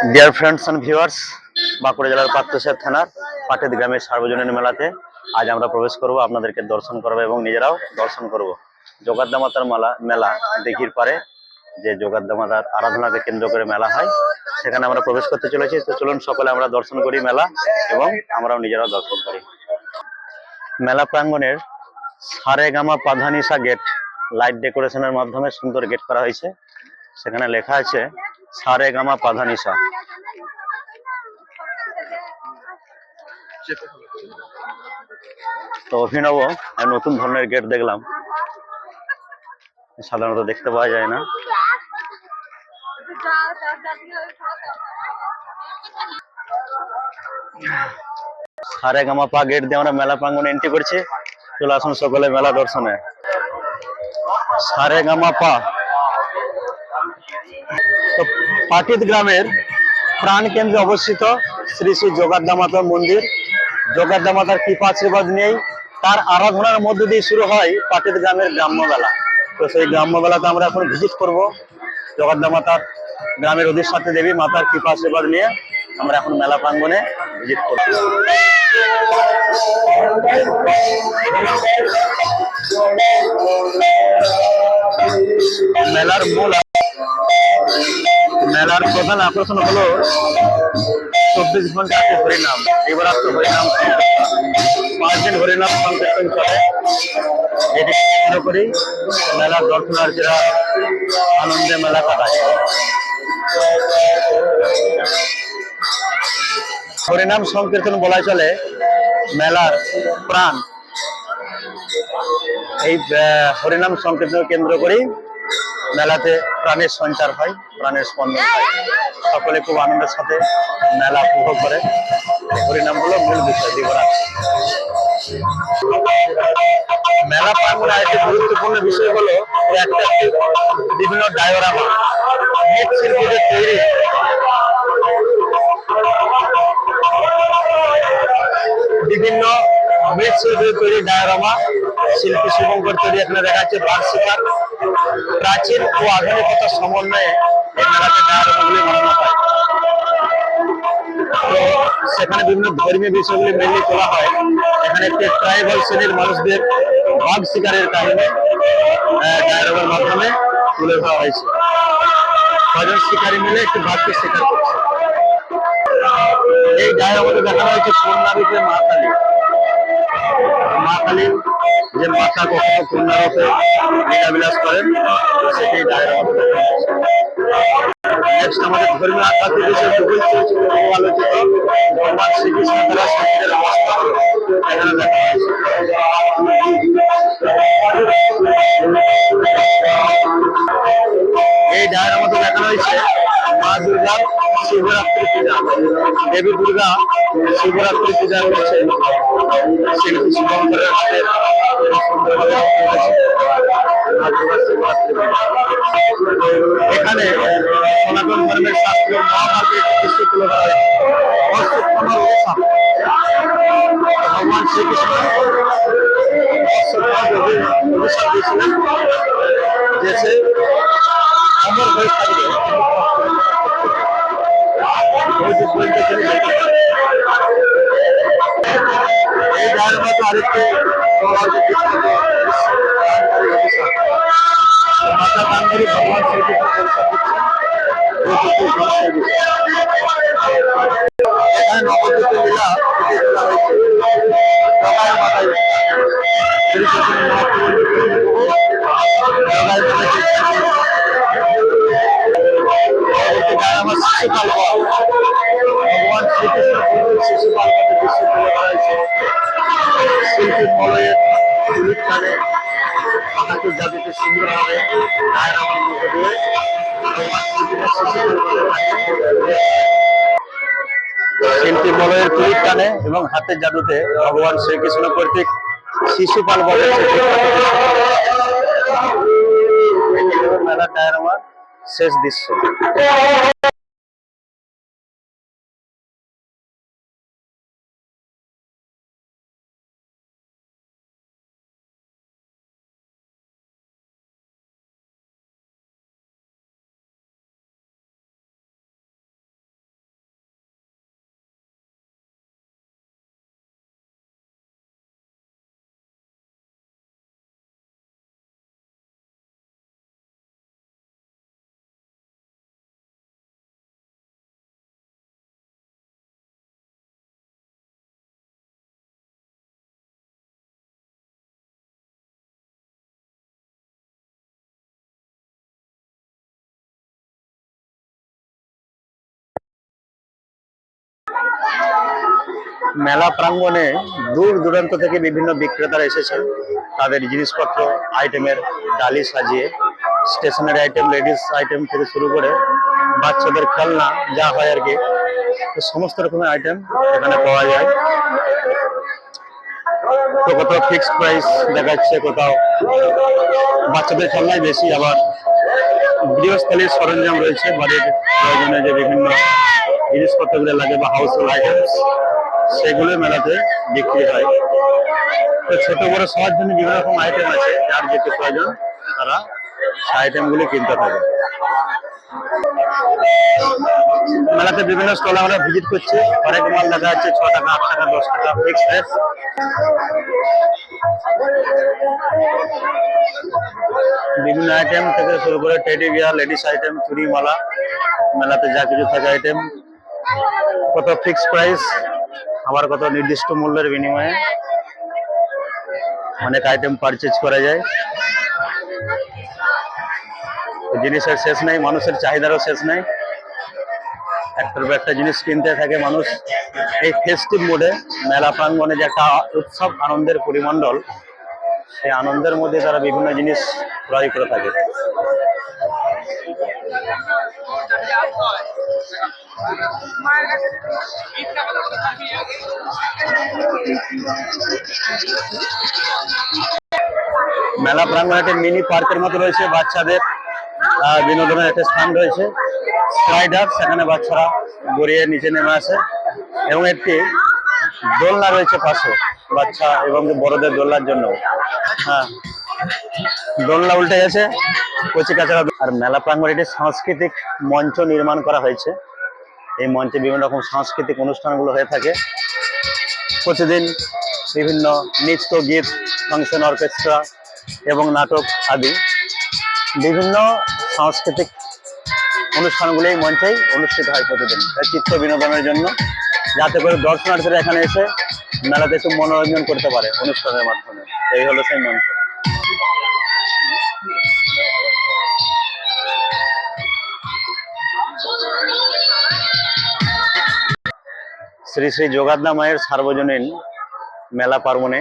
Dear friends and viewers, Bankura জেলার পাত্রসাহেব থানার পাটেদ গ্রামের সার্বজনীন মেলাতে আজ আমরা প্রবেশ করব, আপনাদেরকে দর্শন করবো এবং নিজেরাও দর্শন করব। যোগাদ্দা মাতার মেলা দিঘির পারে যে যোগাদ্দা মাতার আরাধনাকে কেন্দ্র করে মেলা হয়, সেখানে আমরা প্রবেশ করতে চলেছি। তো চলুন সকলে আমরা দর্শন করি মেলা এবং আমরাও নিজেরাও দর্শন করি। মেলা প্রাঙ্গণের সারেগামা পাধানিসা গেট লাইট ডেকোরেশনের মাধ্যমে সুন্দর গেট করা হয়েছে। সেখানে লেখা আছে সারেগামা পাধানিসা। তো অভিনব নতুন ধরনের গেট দেখলাম, সাধারণত দেখতে পাওয়া যায় না। সারেগামাপা গেট দিয়ে আমরা মেলা প্রাঙ্গণে এন্ট্রি করছি। চলে আসুন সকলে মেলা দর্শনে। সারেগামাপা তো পাটিদ গ্রামের প্রাণ কেন্দ্রে অবস্থিত শ্রী শ্রী যোগাদ্দা মাতা মন্দির। যোগাদ্দা মাতার কৃপা আশীর্বাদ নেই, তার আরাধনার মধ্য দিয়ে শুরু হয় পাটিদ গ্রামের গ্রাম্য মেলা। তো সেই গ্রাম্য মেলাতে আমরা এখন ভিজিট করব। যোগাদ্দা মাতার গ্রামের অধিষ্ঠাত্রী দেবী মাতার কৃপা আশীর্বাদ নিয়ে আমরা এখন মেলা প্রাঙ্গণে ভিজিট করব। মেলার প্রধান আকর্ষণ হলো 24 ঘন্টা হরিনাম, দিবারাত্র হরিনাম, 5 দিন হরিনাম সংকীর্তন চলে। এটি কেন্দ্র করি মেলার দর্শনার্থীরা আনন্দে মেলা কাটায়। হরিনাম সংকীর্তন বলা চলে মেলার প্রাণ। এই হরিনাম সংকীর্তন কেন্দ্র করেই মেলাতে প্রাণের সঞ্চার হয়, প্রাণের স্পন্দন হয়। সকলে খুব আনন্দের সাথে মেলা উপভোগ করে। হরিনাম হলো মূল বিষয় দিবরাত্রি। মেলা প্রাঙ্গণে একটি গুরুত্বপূর্ণ বিষয় হলো বিভিন্ন ডায়োরামা, মৃৎশিল্পীদের তৈরি বিভিন্ন মৃৎশিল্পীদের তৈরি ডায়োরামা, শিল্পী শুভঙ্কর তৈরি। এখানে দেখা যাচ্ছে বার্ষিকার প্রাচীন ও আধুনিকতার সমন্বয়ে এই মেলাতে ডায়োরামাগুলি বানানো হয়। তো সেখানে বিভিন্ন ধর্মীয় বিষয়গুলি মেনলি তোলা হয়। এখানে একটি ট্রাইবাল শ্রেণীর মানুষদের বাঘ শিকারের কাহিনী ডায়োরামার মাধ্যমে তুলে ধরা হয়েছে। ছয়জন শিকারী মিলে একটি বাঘকে শিকার করছে। এই ডায়োরামাতে দেখানো হয়েছে পূর্ণারূপে মা কালী। মা কালী যে মাতা কখনো পূর্ণারূপে লীলাবিলাস করেন, সেটি ডায়োরামাতে দেখানো হয়েছে। নেক্সট আমাদের ধর্মীয় আধ্যাত্মিক বিষয় আলোচিত ভগবান শ্রীকৃষ্ণ তারা শক্তির অবস্থা এখানে দেখা হয়েছে। এই ডায়োরামাতে দেখানো হয়েছে মা দুর্গার শিবরাত্রি পূজা। দেবী দুর্গা শিবরাত্রি পূজা করছে শিল্পী শুভঙ্করের হাতে সুন্দরভাবে। এখানে সনাতন ধর্মের শাস্ত্রীয় মহাভারতের দৃশ্য তুলে ধরা হয়েছে। ভগবান শ্রীকৃষ্ণ অভিশাপ দিয়েছিলেন যে সে অমর হয়ে থাকবে। এই ডায়োরামাতে আরেকটি মাতা গান্ধারী ভগবান শ্রীকৃষ্ণ অভিশাপ দিচ্ছেন। এখানে নবদ্বীপ লীলা মাতায় শ্রীকৃষ্ণ ভগবান শ্রীকৃষ্ণ শিশুপাল দৃশ্য তুলে ধরা হয়েছে। শিল্পী মলয়ের পুরীখানে আমাকে জাতিতে সুন্দরভাবে ডায়োরামার মধ্যে দিয়ে শিল্পী মলয়ের তুলির টানে এবং হাতের জাদুতে ভগবান শ্রীকৃষ্ণ কর্তৃক শিশুপাল বলে মেলার ডায়োরামার শেষ দৃশ্য। মেলা প্রাঙ্গণে দূর দূরান্ত থেকে বিভিন্ন বিক্রেতারা এসেছেন তাদের জিনিসপত্র আইটেমের ডালি সাজিয়ে, স্টেশনারি আইটেম, লেডিস আইটেম থেকে শুরু করে বাচ্চাদের খেলনা যা হয় আর কি, তো সমস্ত রকমের আইটেম এখানে পাওয়া যায়। তো কোথাও ফিক্সড প্রাইস দেখাচ্ছে, কোথাও বাচ্চাদের খেলনাই বেশি, আবার গৃহস্থালীর সরঞ্জাম রয়েছে, বাড়ির প্রয়োজনে যে বিভিন্ন জিনিসপত্রগুলো লাগে বা হাউস হোল্ড আইটেমস, সেগুলো মেলাতে বিক্রি হয়। তো ছোট বড় সবার জন্য বিভিন্ন রকম আইটেম আছে, যার যেতে প্রয়োজন তারা সেই আইটেমগুলি কিনতে থাকে। মেলাতে বিভিন্ন স্টল আমরা ভিজিট করছি, অনেক মাল দেখা যাচ্ছে 6 টাকা, 8 টাকা, 10 টাকা ফিক্সড রেট। বিভিন্ন আইটেম থেকে শুরু করে টেডি বিয়ার, লেডিস আইটেম, চুড়ি, মালা, মেলাতে যা কিছু থাকে আইটেম, কত ফিক্সড প্রাইস, আবার কত নির্দিষ্ট মূল্যের বিনিময়ে অনেক আইটেম পারচেজ করা যায়। জিনিসের শেষ নেই, মানুষের চাহিদারও শেষ নেই, একটার পর একটা জিনিস কিনতে থাকে মানুষ। এই ফেস্টিভ মোডে মেলা প্রাঙ্গণে যে একটা উৎসব আনন্দের পরিমণ্ডল, সেই আনন্দের মধ্যে তারা বিভিন্ন জিনিস ক্রয় করে থাকে। মেলা প্রাঙ্গণে একটা মিনি পার্কের মতো রয়েছে, বাচ্চাদের বিনোদনের একটা স্থান রয়েছে, স্লাইডার, সেখানে বাচ্চারা গড়িয়ে নিচে নেমে আসে, এবং একটি দোলনা রয়েছে পাশে বাচ্চা এবং বড়দের দোলনার জন্য। হ্যাঁ, দোলনা উল্টে গেছে, কচি কাচারা। আর মেলা প্রাঙ্গণে একটি সাংস্কৃতিক মঞ্চ নির্মাণ করা হয়েছে, এই মঞ্চে বিভিন্ন রকম সাংস্কৃতিক অনুষ্ঠানগুলো হয়ে থাকে প্রতিদিন, বিভিন্ন নৃত্য, গীত, ফাংশন, অর্কেস্ট্রা এবং নাটক আদি বিভিন্ন সাংস্কৃতিক অনুষ্ঠানগুলো এই মঞ্চেই অনুষ্ঠিত হয় প্রতিদিন, চিত্ত বিনোদনের জন্য, যাতে করে দর্শনার্থীরা এখানে এসে মেলাতে একটু মনোরঞ্জন করতে পারে অনুষ্ঠানের মাধ্যমে। এই হলো সেই মঞ্চ। শ্রী শ্রী যোগাদ্দা মায়ের সার্বজনীন মেলা পার্বণে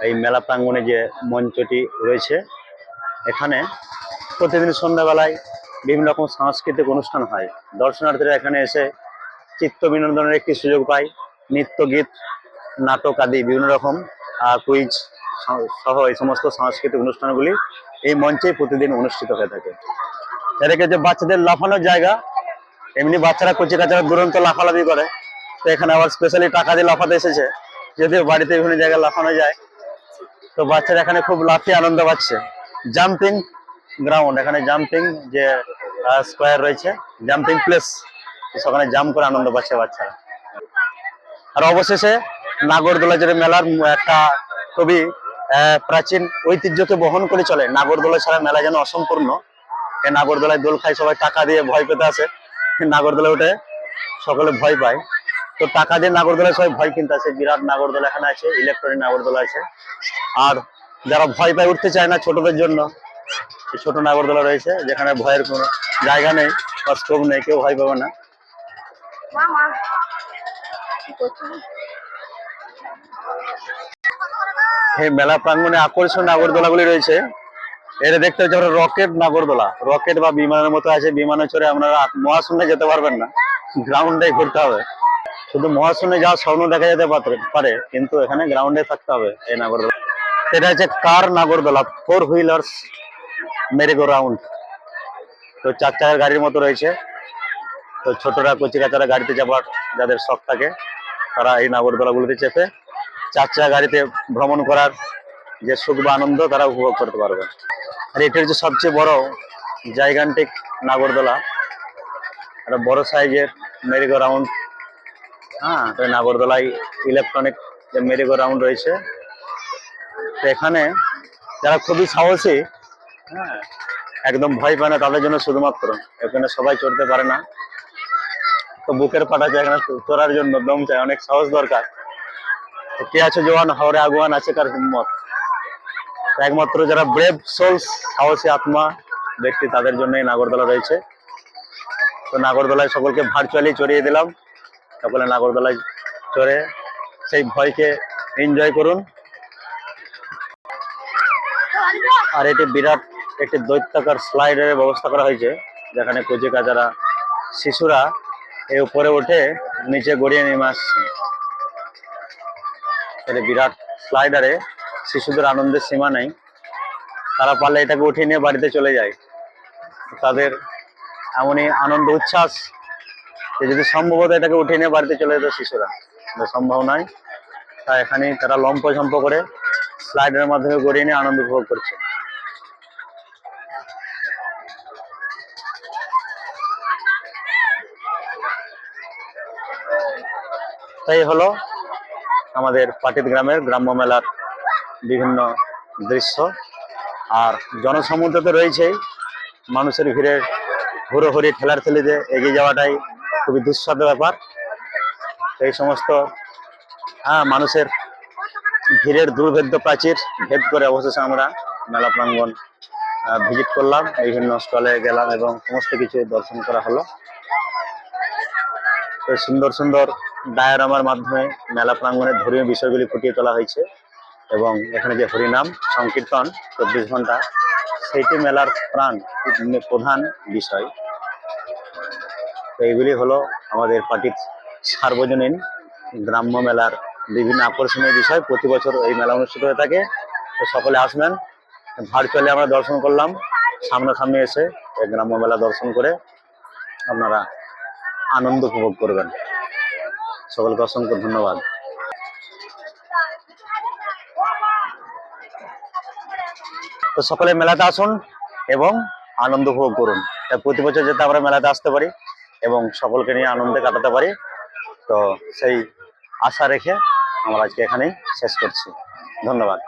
এই মেলা প্রাঙ্গণে যে মঞ্চটি রয়েছে, এখানে প্রতিদিন সন্ধ্যাবেলায় বিভিন্ন রকম সাংস্কৃতিক অনুষ্ঠান হয়। দর্শনার্থীরা এখানে এসে চিত্ত বিনোদনের একটি সুযোগ পায়, নৃত্য, গীত, নাটক আদি বিভিন্ন রকম কুইজ সহ এই সমস্ত সাংস্কৃতিক অনুষ্ঠানগুলি এই মঞ্চে প্রতিদিন অনুষ্ঠিত হয়ে থাকে। এদিকে যে বাচ্চাদের লাফানোর জায়গা, এমনি বাচ্চারা কচি কাচারা দুরন্ত লাফালাফি করে, তো এখানে আবার স্পেশালি টাকা দিয়ে লাফাতে এসেছে, যদিও বাড়িতে বিভিন্ন জায়গায় লাফানো যায়, তো বাচ্চারা এখানে খুব লাফিয়ে আনন্দ পাচ্ছে। জাম্পিং গ্রাউন্ড, এখানে জাম্পিং যে স্কোয়ার রয়েছে, জাম্পিং প্লেস, সেখানে জাম্প করে আনন্দ পাচ্ছে বাচ্চারা। আর অবশেষে নাগরদোলা, যেটা মেলার একটা খুবই প্রাচীন ঐতিহ্যকে বহন করে চলে, নাগরদোলা ছাড়া মেলা যেন অসম্পূর্ণ। এই নাগরদোলায় দোল খায় সবাই, টাকা দিয়ে ভয় পেতে আসে, নাগরদোলা উঠে সকলে ভয় পায়, তো টাকা দিয়ে নাগরদোলায় সবাই ভয় কিনতে আসে। বিরাট নাগরদোলা এখানে আছে, ইলেকট্রনিক নাগরদোলা আছে। আর যারা ভয় পায়, উঠতে চায় না, ছোটদের জন্য ছোট নাগরদোলা রয়েছে, যেখানে ভয়ের কোনো জায়গা নেই বা স্কোপ নেই, কেউ ভয় পাবে না। এই মেলা প্রাঙ্গণে আকর্ষণীয় নাগরদোলাগুলি রয়েছে। এটা দেখতে হচ্ছে আমরা রকেট নাগরদোলা, রকেট বা বিমানের মতো আছে, বিমানে চড়ে আপনারা মহাশূন্যে যেতে পারবেন না, গ্রাউন্ডে ঘুরতে হবে। শুধু মহাশূন্যে যাওয়ার স্বপ্ন দেখা যেতে পারে, কিন্তু এখানে গ্রাউন্ডে থাকতে হবে। এই নাগরদোলা সেটা হচ্ছে কার নাগরদোলা, 4 হুইলার্স মেরিগো রাউন্ড। তো 4 চাকার গাড়ির মতো রয়েছে, তো ছোটরা কচি কাচারা গাড়িতে যাবার যাদের শখ থাকে, তারা এই নাগরদোলাগুলোতে চেপে 4 চাকা গাড়িতে ভ্রমণ করার যে সুখ বা আনন্দ তারা উপভোগ করতে পারবে। আর এটা হচ্ছে সবচেয়ে বড় জাইগান্টিক নাগরদোলা, একটা বড় সাইজের মেরিগো রাউন্ড। হ্যাঁ, তো নাগরদোলায় ইলেকট্রনিক যে মেরিগো রাউন্ড রয়েছে, তো এখানে যারা খুবই সাহসী, হ্যাঁ, একদম ভয় পায় না, তাদের জন্য শুধুমাত্র, এখানে সবাই চড়তে পারে না, তো বুকের পাটা চায় এখানে চড়ার জন্য, দম চায়, অনেক সাহস দরকার। কে আছে জওয়ান হাওড়ে আগুয়ান আছে কার হিম্মত, একমাত্র যারা ব্রেভ সোলস, সাহসী আত্মা ব্যক্তি, তাদের জন্য এই নাগরদোলা রয়েছে। তো নাগরদোলায় সকলকে ভার্চুয়ালি চড়িয়ে দিলাম, সকলে নাগরদোলায় চড়ে সেই ভয়কে এনজয় করুন। আর এটি বিরাট একটি দৈত্যাকার স্লাইডের ব্যবস্থা করা হয়েছে, যেখানে কচিকাঁচারা শিশুরা এর উপরে উঠে নিচে গড়িয়ে নেমে আসছে। এর বিরাট স্লাইডারে শিশুদের আনন্দের সীমা নেই, তারা পারলে এটাকে উঠিয়ে নিয়ে বাড়িতে চলে যায়। তাদের এমনই আনন্দ উচ্ছ্বাস যে যদি সম্ভবত এটাকে উঠিয়ে নিয়ে বাড়িতে চলে যেত শিশুরা, কিন্তু সম্ভব নয়। তাই এখানে তারা লম্পঝম্প করে স্লাইডের মাধ্যমে গড়িয়ে নিয়ে আনন্দ উপভোগ করছে। তাই হলো আমাদের পাটিত গ্রামের গ্রাম্য মেলার বিভিন্ন দৃশ্য। আর জনসমুদ্র তো রয়েছেই, মানুষের ভিড়ে হুড়োহুড়ি ঠেলার ঠেলিতে এগিয়ে যাওয়াটাই খুবই দুঃসাধ্য ব্যাপার। এই সমস্ত মানুষের ভিড়ের দুর্ভেদ্য প্রাচীর ভেদ করে অবশেষে আমরা মেলা প্রাঙ্গণ ভিজিট করলাম, বিভিন্ন স্টলে গেলাম এবং সমস্ত কিছু দর্শন করা হলো। তো সুন্দর সুন্দর ডায়ারামার মাধ্যমে মেলা প্রাঙ্গণের ধর্মীয় বিষয়গুলি ফুটিয়ে তোলা হয়েছে এবং এখানে যে হরিনাম সংকীর্তন 24 ঘন্টা, সেইটি মেলার প্রধান বিষয়। তো এইগুলি হলো আমাদের পাটিত সার্বজনীন গ্রাম্য মেলার বিভিন্ন আকর্ষণীয় বিষয়। প্রতি বছর এই মেলা অনুষ্ঠিত হয়ে থাকে। তো সকলে আসবেন। ভার্চুয়ালি আমরা দর্শন করলাম, সামনাসামনি এসে এই গ্রাম্য মেলা দর্শন করে আপনারা আনন্দ উপভোগ করবেন। সকলকে অসংখ্য ধন্যবাদ। তো সকলে মেলাতে আসুন এবং আনন্দ উপভোগ করুন। প্রতি বছর যাতে আমরা মেলাতে আসতে পারি এবং সকলকে নিয়ে আনন্দে কাটাতে পারি, তো সেই আশা রেখে আমরা আজকে এখানেই শেষ করছি। ধন্যবাদ।